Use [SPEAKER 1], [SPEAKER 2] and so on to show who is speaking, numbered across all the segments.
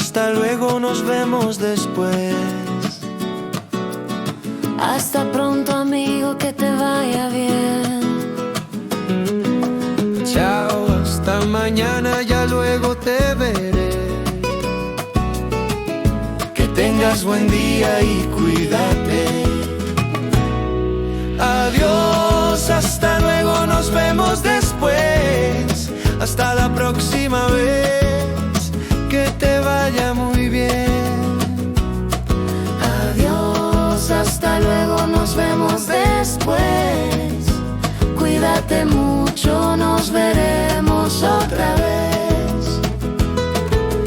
[SPEAKER 1] Hasta luego, nos vemos después.
[SPEAKER 2] Hasta pronto, amigo, que te vaya bien.
[SPEAKER 1] Chao, hasta mañana, ya luego te veré. Que tengas buen día y cuídate. Adiós, hasta luego, nos vemos después. Hasta la próxima vez, que te vaya muy bien.
[SPEAKER 2] Adiós, hasta luego, nos vemos después. Cuídate mucho, nos veremos otra vez.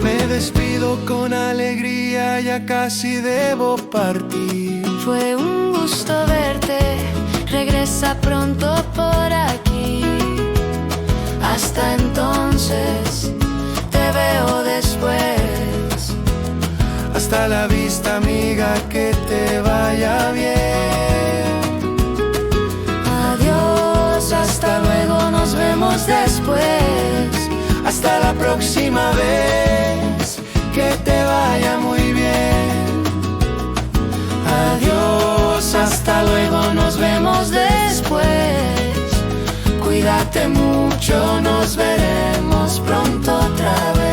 [SPEAKER 1] Me despido con alegría, ya casi debo partir.
[SPEAKER 2] Fue un gusto verte, regresa pronto por aquí. Hasta entonces, te veo después.
[SPEAKER 1] Hasta la vista, amiga, que te vaya bien.
[SPEAKER 2] Adiós, hasta luego, nos vemos después.
[SPEAKER 1] Hasta la próxima vez, que te vaya muy bien.
[SPEAKER 2] Adiós, hasta luego, nos vemos después. Cuídate mucho, nos veremos pronto otra vez.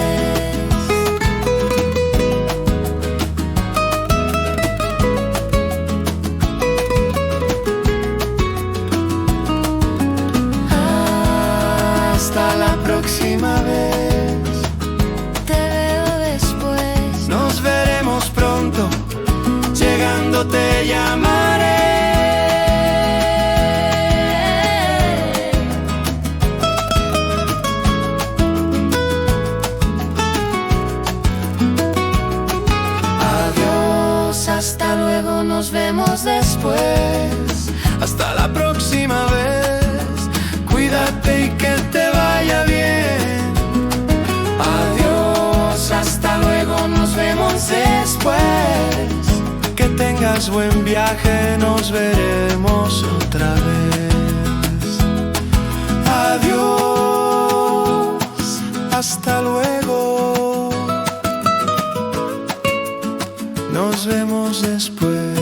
[SPEAKER 1] Hasta la próxima vez,
[SPEAKER 2] Te veo después.
[SPEAKER 1] nos veremos pronto. Llegando te llamaré.
[SPEAKER 2] Hasta luego, nos vemos después.
[SPEAKER 1] Hasta la próxima vez, cuídate y que te vaya bien. Adiós, hasta luego, nos vemos después. Que tengas buen viaje, nos veremos otra vez. Adiós, hasta luego. Nos vemos después.